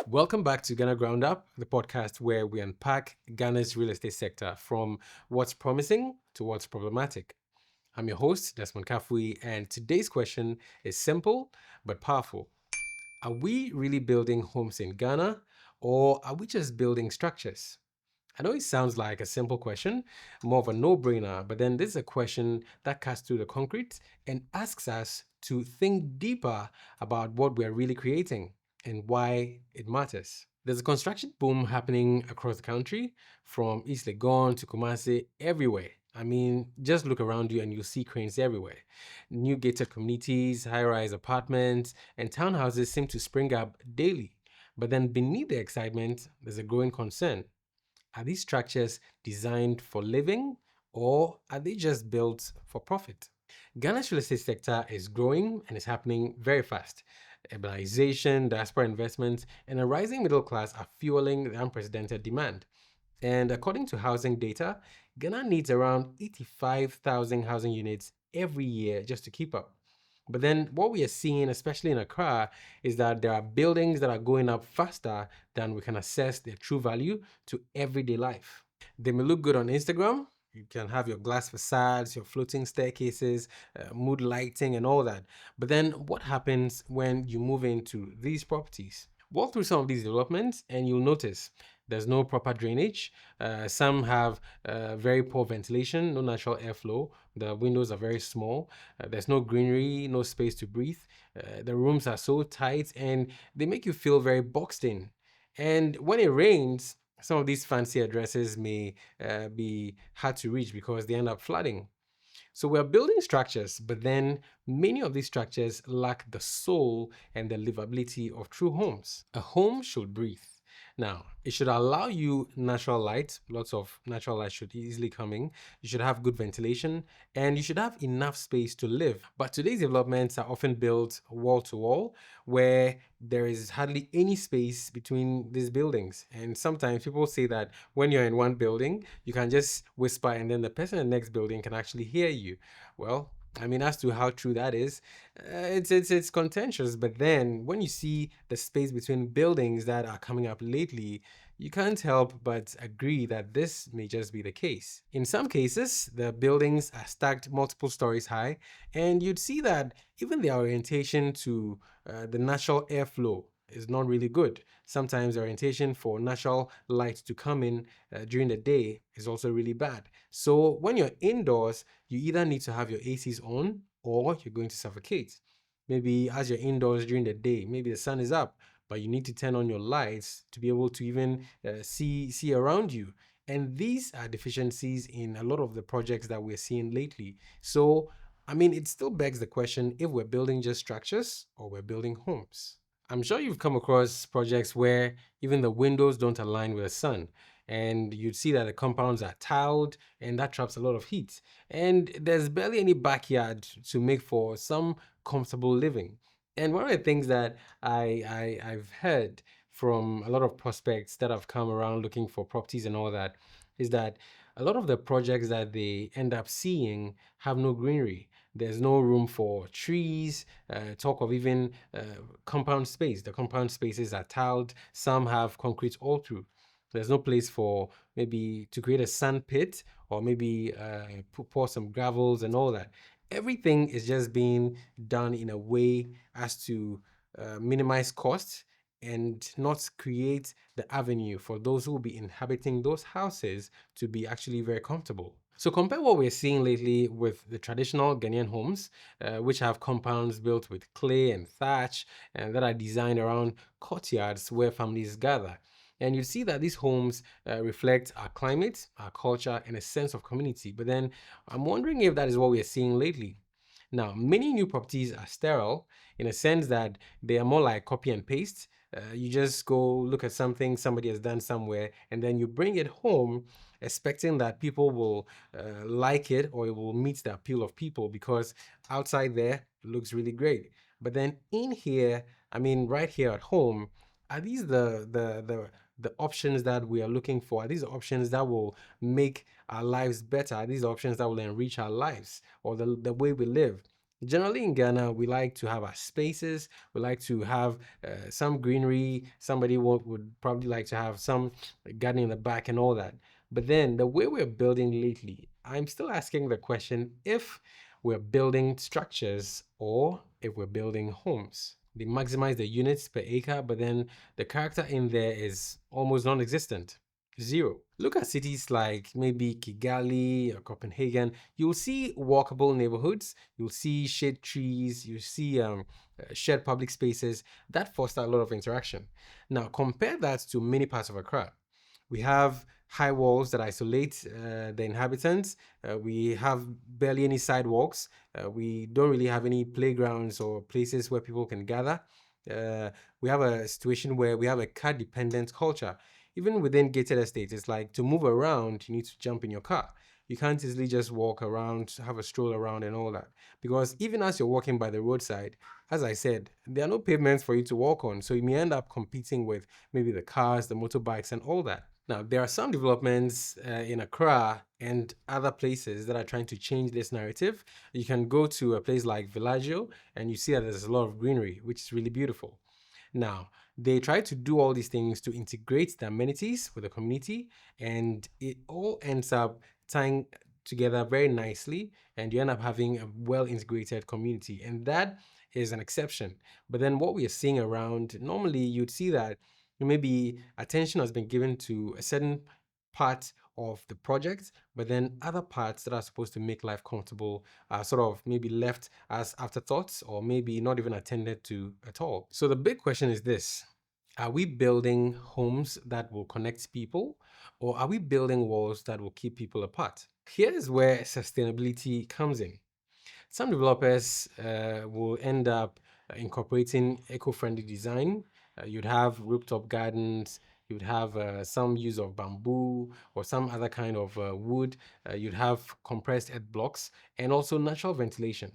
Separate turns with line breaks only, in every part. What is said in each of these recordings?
Welcome back to Ghana Ground Up, the podcast where we unpack Ghana's real estate sector from what's promising to what's problematic. I'm your host, Desmond Kafui, and today's question is simple but powerful. Are we really building homes in Ghana, or are we just building structures? I know it sounds like a simple question, more of a no-brainer, but then this is a question that cuts through the concrete and asks us to think deeper about what we're really creating and why it matters. There's a construction boom happening across the country, from East Legon to Kumasi, everywhere. I mean, just look around you and you'll see cranes everywhere. New gated communities, high-rise apartments, and townhouses seem to spring up daily. But then beneath the excitement, there's a growing concern. Are these structures designed for living, or are they just built for profit? Ghana's real estate sector is growing and is happening very fast. Urbanization, diaspora investments, and a rising middle class are fueling the unprecedented demand. And according to housing data, Ghana needs around 85,000 housing units every year just to keep up. But then what we are seeing, especially in Accra, is that there are buildings that are going up faster than we can assess their true value to everyday life. They may look good on Instagram. You can have your glass facades, your floating staircases, mood lighting, and all that. But then what happens when you move into these properties? Walk through some of these developments and you'll notice there's no proper drainage. Some have very poor ventilation, no natural airflow. The windows are very small. There's no greenery, no space to breathe. The rooms are so tight and they make you feel very boxed in. And when it rains, some of these fancy addresses may be hard to reach because they end up flooding. So we're building structures, but then many of these structures lack the soul and the livability of true homes. A home should breathe. Now, it should allow you natural light. Lots of natural light should easily come in. You should have good ventilation and you should have enough space to live. But today's developments are often built wall to wall, where there is hardly any space between these buildings. And sometimes people say that when you're in one building, you can just whisper and then the person in the next building can actually hear you. Well, I mean, as to how true that is, it's contentious. But then, when you see the space between buildings that are coming up lately, you can't help but agree that this may just be the case. In some cases, the buildings are stacked multiple stories high, and you'd see that even the orientation to the natural airflow is not really good. Sometimes the orientation for natural light to come in during the day is also really bad. So when you're indoors, you either need to have your ACs on or you're going to suffocate. Maybe as you're indoors during the day, maybe the sun is up, but you need to turn on your lights to be able to even see around you. And these are deficiencies in a lot of the projects that we're seeing lately. So, I mean, it still begs the question if we're building just structures or we're building homes. I'm sure you've come across projects where even the windows don't align with the sun. And you'd see that the compounds are tiled and that traps a lot of heat. And there's barely any backyard to make for some comfortable living. And one of the things that I've heard from a lot of prospects that have come around looking for properties and all that is that a lot of the projects that they end up seeing have no greenery. There's no room for trees, talk of even compound space. The compound spaces are tiled, some have concrete all through. There's no place for maybe to create a sand pit or maybe pour some gravels and all that. Everything is just being done in a way as to minimize costs and not create the avenue for those who will be inhabiting those houses to be actually very comfortable. So compare what we're seeing lately with the traditional Ghanaian homes, which have compounds built with clay and thatch and that are designed around courtyards where families gather. And you see that these homes reflect our climate, our culture, and a sense of community. But then I'm wondering if that is what we're seeing lately. Now, many new properties are sterile in a sense that they are more like copy and paste. You just go look at something somebody has done somewhere, and then you bring it home expecting that people will like it or it will meet the appeal of people because outside there it looks really great. But then in here, I mean, right here at home, are these the options that we are looking for? Are these options that will make our lives better? Are these options that will enrich our lives or the way we live? Generally in Ghana, we like to have our spaces. We like to have some greenery. Somebody would probably like to have some garden in the back and all that. But then the way we're building lately, I'm still asking the question if we're building structures or if we're building homes. They maximize the units per acre, but then the character in there is almost non existent. Zero. Look at cities like maybe Kigali or Copenhagen. You'll see walkable neighborhoods, you'll see shade trees, you see shared public spaces that foster a lot of interaction. Now, compare that to many parts of Accra. We have high walls that isolate the inhabitants. We have barely any sidewalks. We don't really have any playgrounds or places where people can gather. Uh, we have a situation where we have a car dependent culture. Even within gated estates, it's like to move around, you need to jump in your car. You can't easily just walk around, have a stroll around, and all that. Because even as you're walking by the roadside, as I said, there are no pavements for you to walk on. So you may end up competing with maybe the cars, the motorbikes, and all that. Now, there are some developments in Accra and other places that are trying to change this narrative. You can go to a place like Villaggio and you see that there's a lot of greenery, which is really beautiful. Now, they try to do all these things to integrate the amenities with the community, and it all ends up tying together very nicely, and you end up having a well integrated community. And that is an exception. But then what we are seeing around, normally you'd see that maybe attention has been given to a certain part of the project, but then other parts that are supposed to make life comfortable are sort of maybe left as afterthoughts or maybe not even attended to at all. So the big question is this: are we building homes that will connect people, or are we building walls that will keep people apart? Here's where sustainability comes in. Some developers will end up incorporating eco-friendly design. You'd have rooftop gardens, you'd have some use of bamboo or some other kind of wood. You'd have compressed earth blocks and also natural ventilation.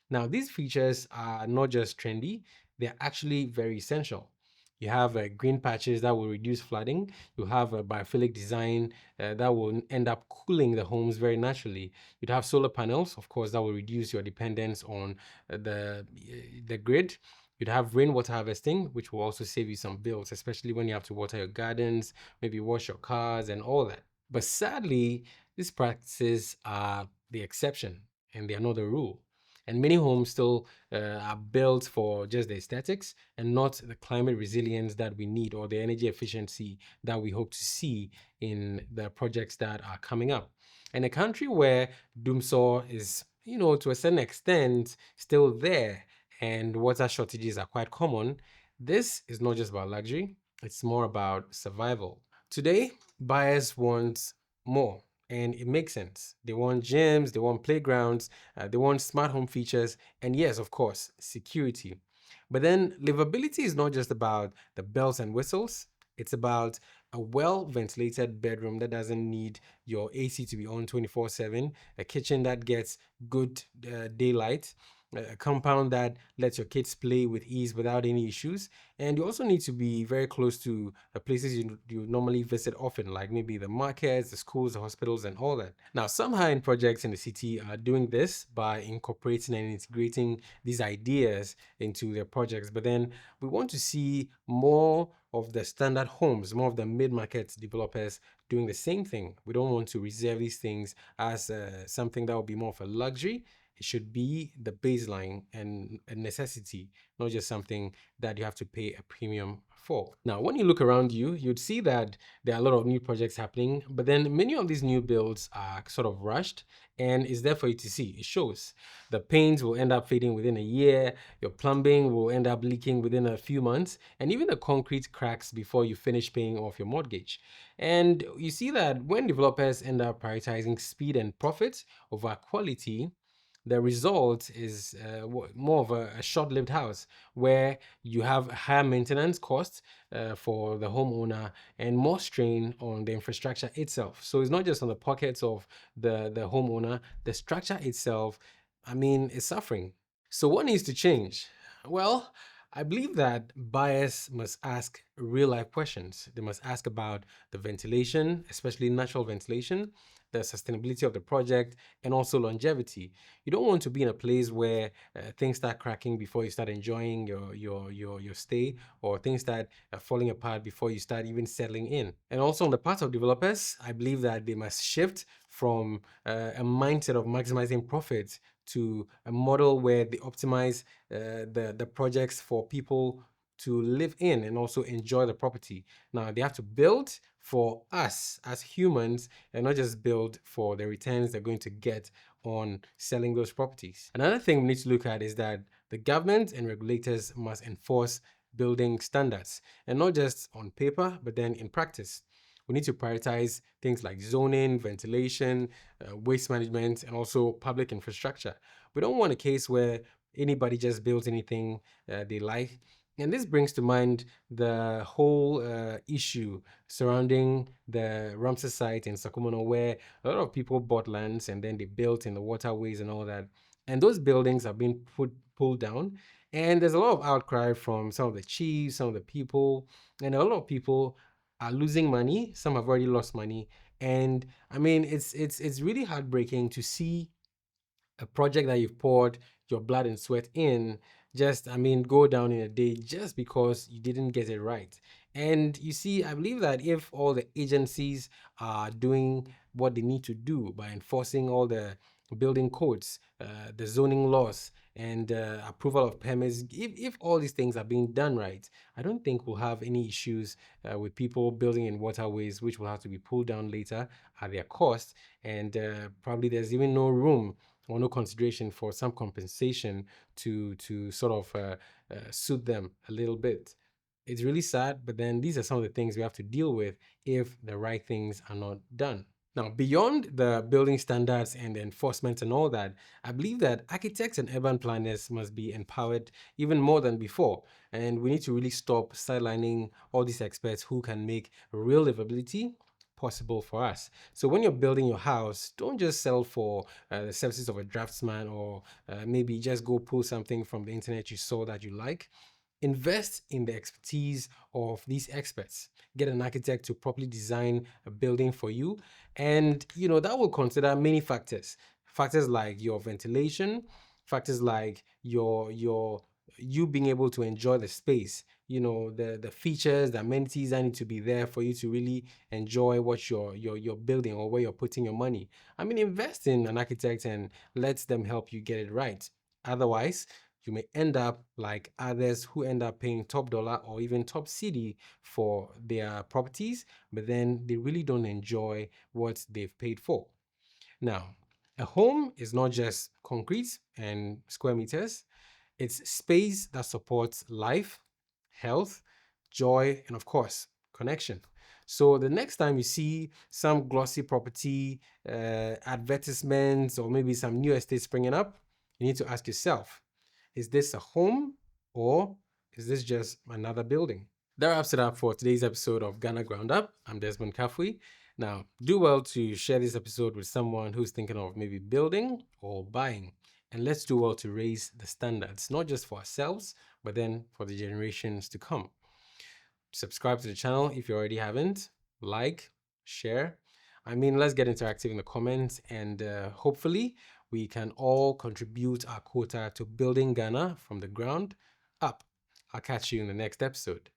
Now, these features are not just trendy, they're actually very essential. You have green patches that will reduce flooding. You have a biophilic design that will end up cooling the homes very naturally. You'd have solar panels, of course, that will reduce your dependence on the grid. You'd have rainwater harvesting, which will also save you some bills, especially when you have to water your gardens, maybe wash your cars and all that. But sadly, these practices are the exception and they are not the rule. And many homes still are built for just the aesthetics and not the climate resilience that we need or the energy efficiency that we hope to see in the projects that are coming up. In a country where doomsaw is, to a certain extent still there and water shortages are quite common, this is not just about luxury, it's more about survival. Today, buyers want more, and it makes sense. They want gyms, they want playgrounds, they want smart home features, and yes, of course, security. But then livability is not just about the bells and whistles, it's about a well ventilated bedroom that doesn't need your AC to be on 24/7, a kitchen that gets good daylight, a compound that lets your kids play with ease without any issues. And you also need to be very close to places you normally visit often, like maybe the markets, the schools, the hospitals, and all that. Now, some high-end projects in the city are doing this by incorporating and integrating these ideas into their projects. But then we want to see more of the standard homes, more of the mid-market developers doing the same thing. We don't want to reserve these things as something that will be more of a luxury. It should be the baseline and a necessity, not just something that you have to pay a premium for. Now, when you look around you, you'd see that there are a lot of new projects happening, but then many of these new builds are sort of rushed and it's there for you to see. It shows. The paint will end up fading within a year, your plumbing will end up leaking within a few months, and even the concrete cracks before you finish paying off your mortgage. And you see that when developers end up prioritizing speed and profit over quality, the result is more of a short-lived house where you have higher maintenance costs for the homeowner and more strain on the infrastructure itself. So it's not just on the pockets of the homeowner, the structure itself, I mean, is suffering. So what needs to change? Well, I believe that buyers must ask real life questions. They must ask about the ventilation, especially natural ventilation, the sustainability of the project, and also longevity. You don't want to be in a place where things start cracking before you start enjoying your stay, or things start falling apart before you start even settling in. And also on the part of developers, I believe that they must shift from a mindset of maximizing profits to a model where they optimize the projects for people to live in and also enjoy the property. Now, they have to build for us as humans and not just build for the returns they're going to get on selling those properties. Another thing we need to look at is that the government and regulators must enforce building standards, and not just on paper, but then in practice. We need to prioritize things like zoning, ventilation, waste management, and also public infrastructure. We don't want a case where anybody just builds anything they like. And this brings to mind the whole issue surrounding the Ramsa site in Sakumono, where a lot of people bought lands and then they built in the waterways and all that. And those buildings have been pulled down. And there's a lot of outcry from some of the chiefs, some of the people, and a lot of people are losing money. Some have already lost money. And I mean, it's really heartbreaking to see a project that you've poured your blood and sweat in just, I mean, go down in a day just because you didn't get it right. And you see, I believe that if all the agencies are doing what they need to do by enforcing all the building codes, the zoning laws, and approval of permits, if all these things are being done right, I don't think we'll have any issues with people building in waterways, which will have to be pulled down later at their cost. And probably there's even no room or no consideration for some compensation to sort of suit them a little bit. It's really sad, but then these are some of the things we have to deal with if the right things are not done. Now, beyond the building standards and the enforcement and all that, I believe that architects and urban planners must be empowered even more than before. And we need to really stop sidelining all these experts who can make real livability possible for us. So when you're building your house, don't just sell for the services of a draftsman, or maybe just go pull something from the internet you saw that you like. Invest in the expertise of these experts. Get an architect to properly design a building for you. And, that will consider many factors. Factors like your ventilation, factors like you being able to enjoy the space, the features, the amenities that need to be there for you to really enjoy what you're building or where you're putting your money. I mean, invest in an architect and let them help you get it right. Otherwise, you may end up like others who end up paying top dollar or even top city for their properties, but then they really don't enjoy what they've paid for. Now, a home is not just concrete and square meters. It's space that supports life, health, joy, and of course, connection. So the next time you see some glossy property advertisements, or maybe some new estate springing up, you need to ask yourself, is this a home, or is this just another building? That wraps it up for today's episode of Ghana Ground Up. I'm Desmond Kafui. Now, do well to share this episode with someone who's thinking of maybe building or buying. And let's do well to raise the standards, not just for ourselves, but then for the generations to come. Subscribe to the channel if you already haven't. Like, share. I mean, let's get interactive in the comments, and hopefully we can all contribute our quota to building Ghana from the ground up. I'll catch you in the next episode.